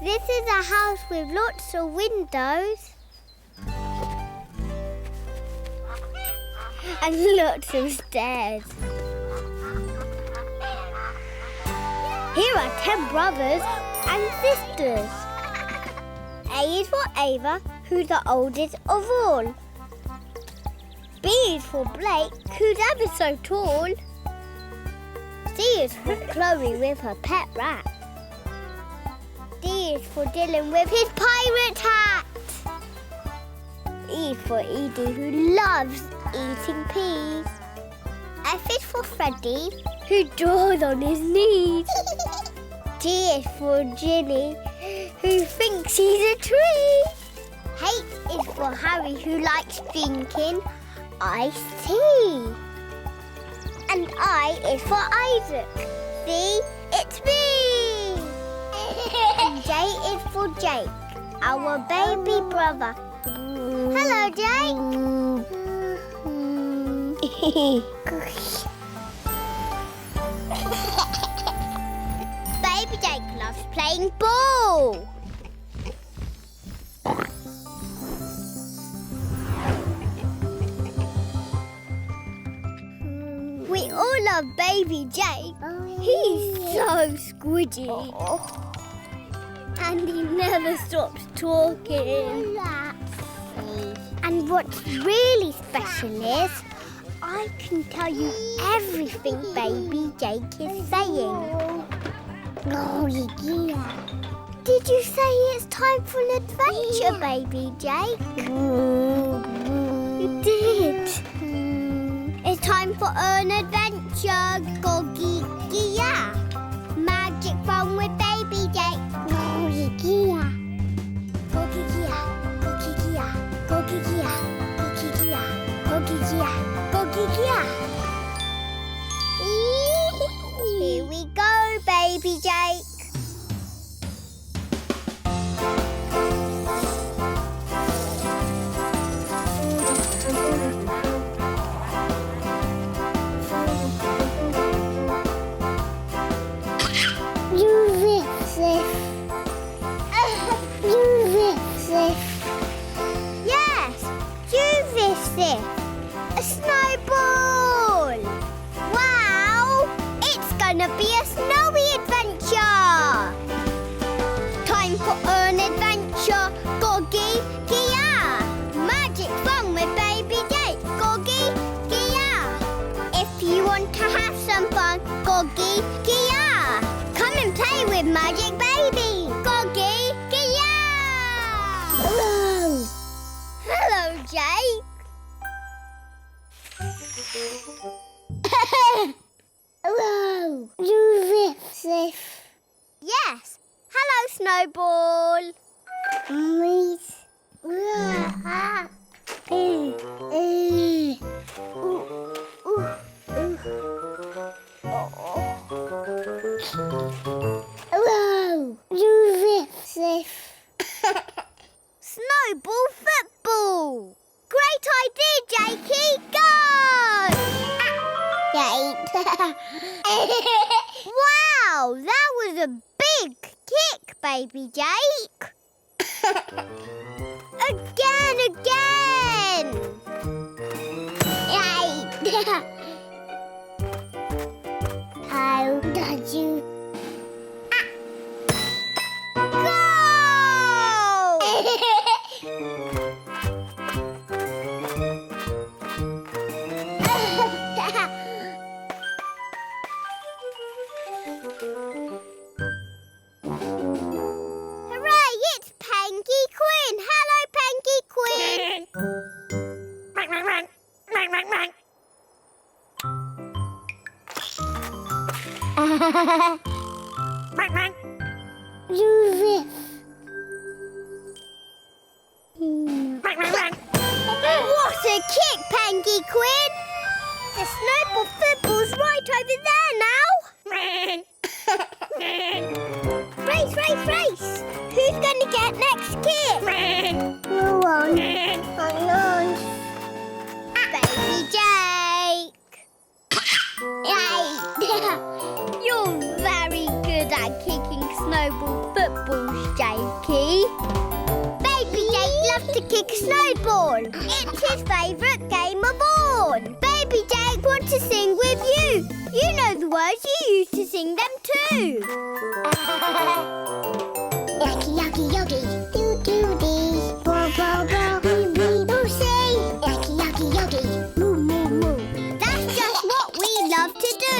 This is a house with lots of windows. And lots of stairs. Here are 10 brothers and sisters. A is for Ava, who's the oldest of all. B is for Blake, who's ever so tall. C is for Chloe with her pet rat. D is for Dylan with his pirate hat. E is for Edie, who loves eating peas. F is for Freddie, who draws on his knees. G is for Ginny, who thinks he's a tree. H is for Harry, who likes drinking iced tea. And I is for Isaac. See, it's me. And J is for Jake, our baby brother. Hello, Jake. Baby Jake loves playing ball. We all love baby Jake. He's so squidgy. And he never stops talking. And what's really special is I can tell you everything baby Jake is saying. Oh, yeah. Did you say it's time for an adventure, baby Jake? You did. It's time for an adventure, Goggy Gia. Magic fun with baby Jake. Goggy Gia. Goggy Gia. Goggy Gia. Goggy Gia. Goggy Gia. Goggy Gia. Goggy Gia. Here we go, baby Jake. A snowball! Wow! It's gonna be a snowy adventure! Time for an adventure, Goggy Gia! Magic fun with baby Jake, Goggy Gia! If you want to have some fun, Goggy Gia! Come and play with Magic Baby, Goggy Gia! Hello! Hello, Jake! Hello, you safe? Yes. Hello, Snowball. Hello, you safe? Snowball football. Great idea, Jaki. Go! Wow, that was a big kick, baby Jake. Again. How did you... Go! Hooray, it's Penguin Queen. Hello, Penguin Queen. You riff. What a kick, Penguin Queen. The snowball football's right over there now. Race. Who's going to get next kick? Go on. Baby Jake. Yay. You're very good at kicking snowball footballs, Jaki. Baby Jake loves to kick a snowball. It's his favourite game of all. Baby Jake wants to sing with you. You know the words, you used to sing them too. Yacki Yacki Yogi, doo-doo-dee. Bo bo bo, bee bee boo say. Yacki Yacki Yogi, moo moo moo. That's just what we love to do.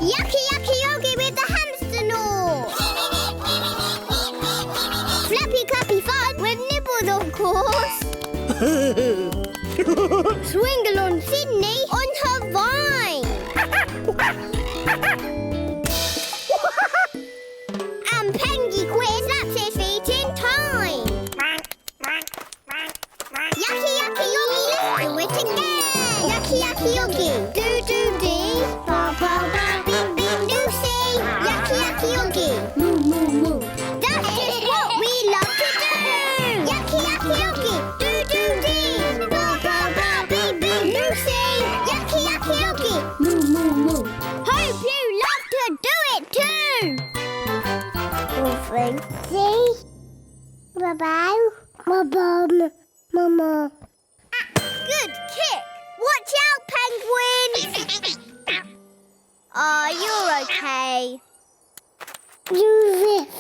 Yacki Yacki Yogi with the hamster gnaw. Flappy clappy fun with nibbles, of course. Swingle on Sydney on her vine. And Pengy quiz laps his feet in time. Yacki Yacki Yogi, let's do it again. Yacki Yacki Yogi, do-do-dee. Ba-ba-ba, bing-bing, do-see. Yacki Yacki Yogi, moo-moo-moo. That's just what we love to do. Yacki Yacki Yogi, do-do-dee. Ba-ba-ba, bing-bing, do-see. Yacki Yacki Yogi, moo-moo-moo. Hope you love to do it too. See? Bye-bye. Bye-bye. Mama. Good kick. Watch out, penguin. You're okay. You this.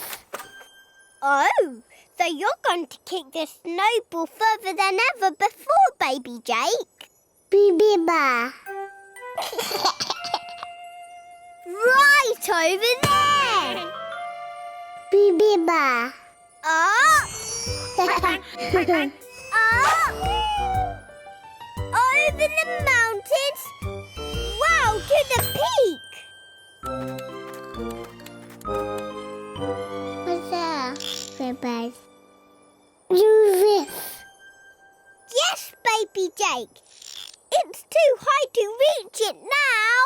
Oh, so you're going to kick the snowball further than ever before, Baby Jake? Bee-bee-ba. Right over there. Bee-bee-ba. Over the mountains. Wow, to the peak. What's that? Bye-bye. Do this. Yes, Baby Jake. It's too high to reach it now.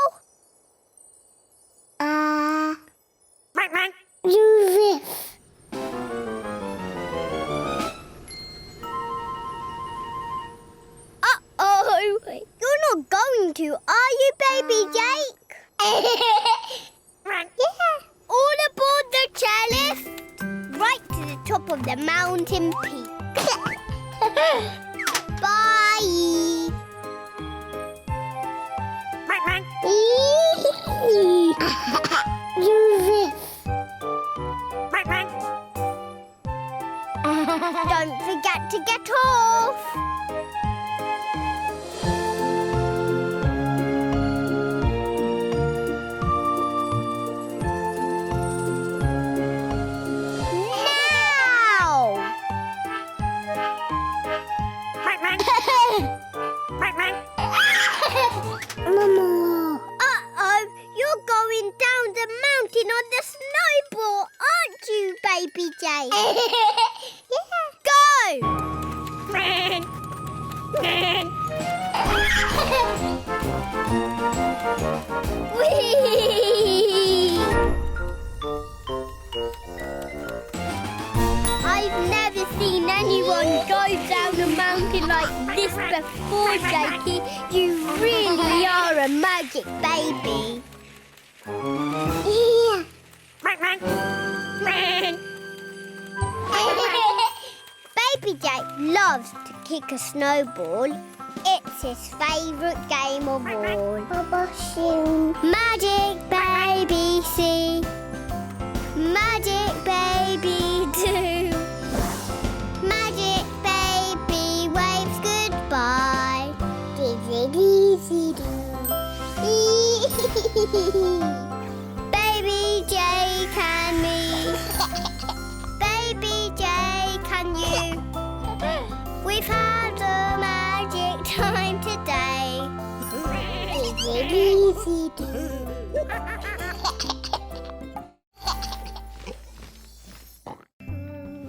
Do this. Uh-oh. You're not going to, are you, Baby Jake? Yeah. All aboard the chairlift. Right to the top of the mountain peak. Bye. Do this. Don't forget to get off. Mama. Uh-oh, you're going down the mountain on the snowball, aren't you, Baby Jake? Yeah. Go! Whee! I've never seen anyone go down a mountain like this before, Jaki. You really are a magic baby. Yeah. Baby Jake loves to kick a snowball. It's his favourite game of all. Magic baby see, magic baby do. Magic baby waves goodbye. Baby Jake and me. Baby Jake and you. We've had a magic time today.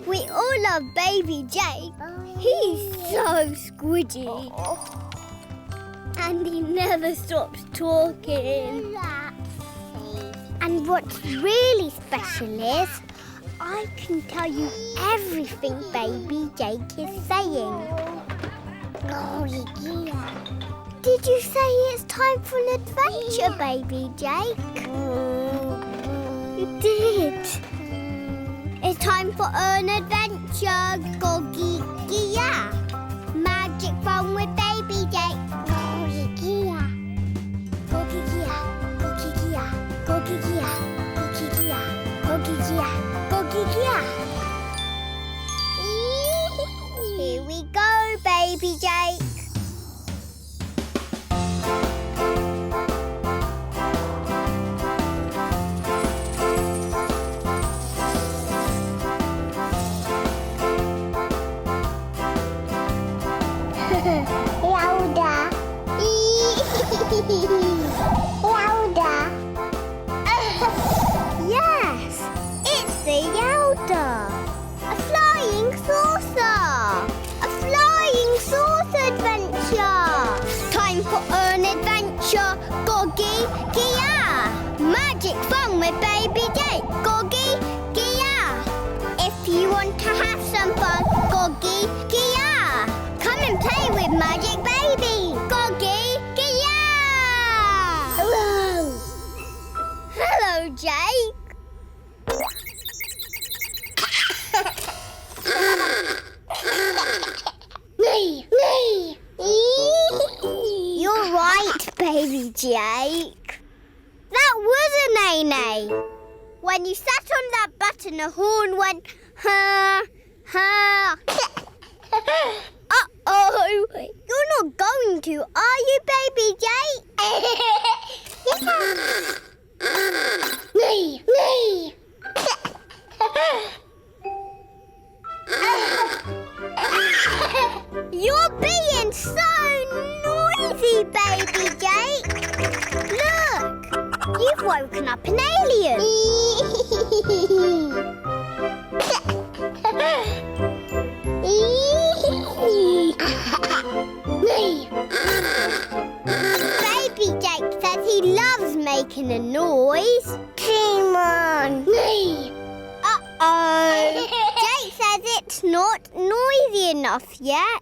We all love Baby Jake. He's so squidgy. And he never stops talking. And what's really special is I can tell you everything Baby Jake is saying. Did you say it's time for an adventure, baby Jake? You did. It's time for an adventure, Gogi Gia. Magic fun with baby Jake. Gogi Gia. Gogi Gia. Gogi Gia. Gogi Gia. Gogi Gia. Gogi Gia. Gogi Gia. Here we go, baby Jake. Louder. Louder. Yes, it's the Yowda. A flying saucer. A flying saucer adventure. Time for an adventure, Gogi Gia. Magic fun with baby Jake, Gogi Gia. If you want to have some fun, Gogi Gia. Come and play with Magic Baby, Gogi Gia! Hello! Hello, Jake! Me! You're right, baby Jake. That was a neigh-neigh. When you sat on that button, the horn went, ha, ha. Uh-oh! You're not going to, are you, baby Jake? Me! You're being so noisy, baby Jake. Look, you've woken up an alien. Baby Jake says he loves making a noise. Come on. Uh-oh. Jake says it's not noisy enough yet.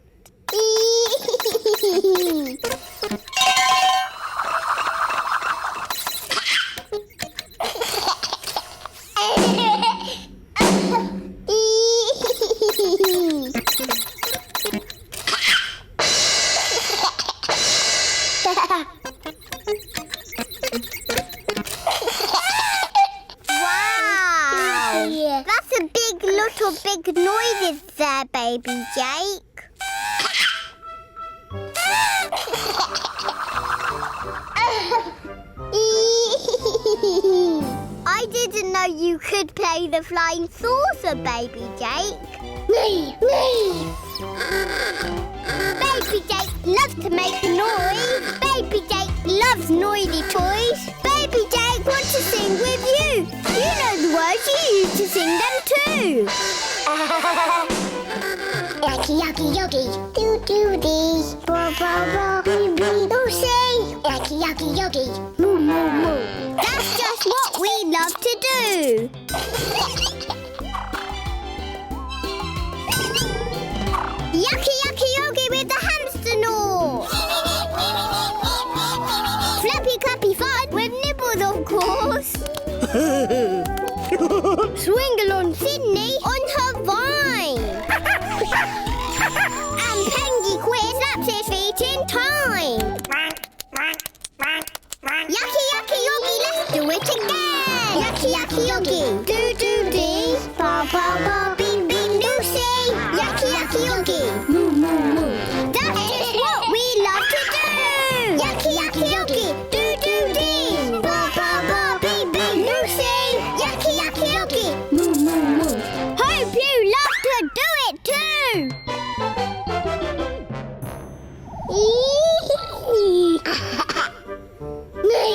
Wow! That's a big noises there, baby Jake. I didn't know you could play the flying saucer, baby Jake. Me! Baby Jake loves to make a noise. Baby Jake loves noisy toys. Baby Jake wants to sing with you. You know the words, you used to sing them too. Yacki Yacki Yogi, do-do-dee. Bo-bo-bo, bee-bee, Lucy. Yacki Yacki Yogi, moo-moo-moo. That's just what we love to do. Yacki Yacki Yogi with the hamster gnaw. Flappy clappy fun with nibbles, of course. Swingle Sydney on her vine. And Pengy Quiz slaps his feet in time. Yacki Yacki Yogi, let's do it again. Yacki Yacki Yogi, do-do-dee. Ba-ba-ba, bing-bing, Lucy. Yacki Yacki Yogi, moo-moo-moo. That's just what we love to do. Yacki Yacki Yogi, do-do-dee. Ba-ba-ba, bing-bing, Lucy. Yacki Yacki Yogi, moo-moo-moo. Hope you love to do it too. Me.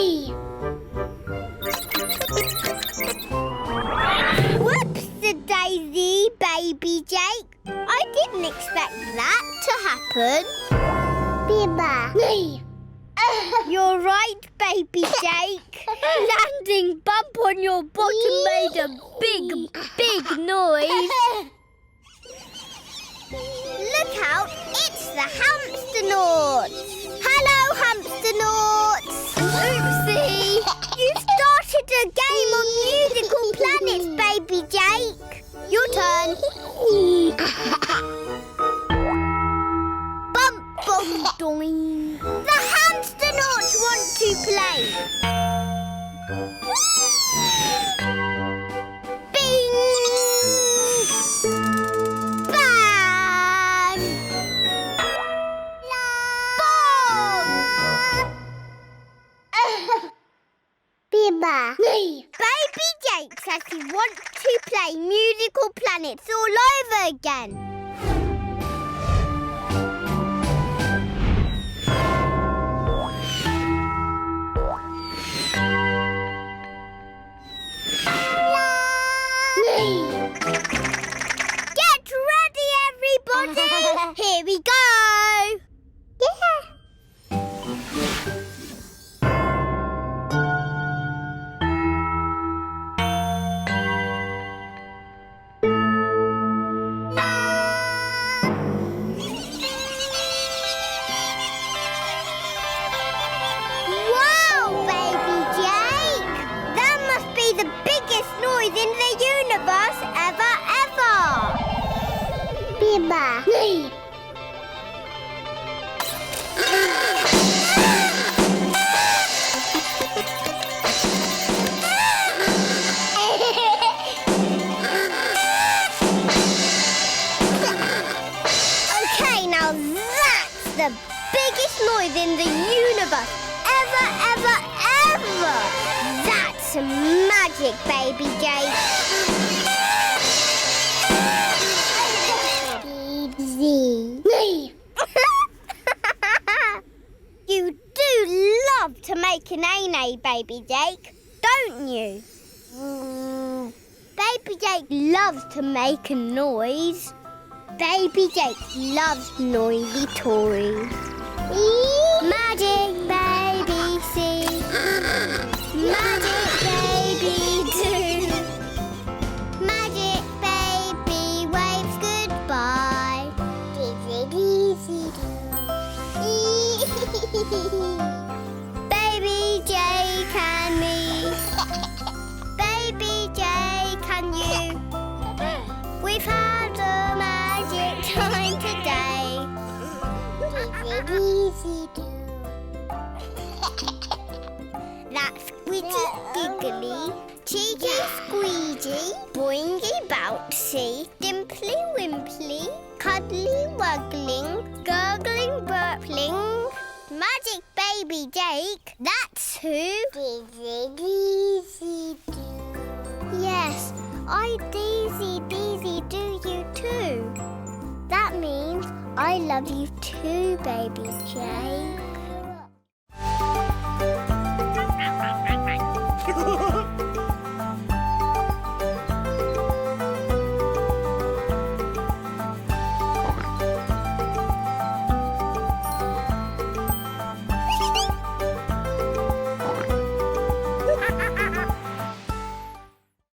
Whoops-a-daisy, baby Jake. I didn't expect that to happen. Biba. Me. You're right, baby Jake. Landing bump on your bottom made a big noise. Look out, it's the hamster Nords. Hello, hamster noughts! Oopsie! You started a game of musical planets, baby Jake. Your turn. Bump, bum, doing. The hamster noughts want to play. Bing! Bang! Boom! Biba. Baby Jake says he wants to play musical planets all over again. Get ready, everybody! Here we go! Wow, baby Jake! That must be the biggest noise in the universe ever. Biba. Okay, now that's the biggest noise in the universe ever. That's magic, baby Jake. You do love to make an A-nay, baby Jake, don't you? Baby Jake loves to make a noise. Baby Jake loves noisy toys. Magic baby see, magic baby do, magic baby waves goodbye. Dizzy do. Baby Jake and me, baby Jake and you. We've had a magic time today. Dizzy do. That's squidgy giggly, cheeky squeegee, boingy bouncy, dimply wimply, cuddly wuggling, gurgling burpling. Magic baby Jake, that's who. Dizzy do. Yes, I dizzy do you too. That means I love you too, baby Jake.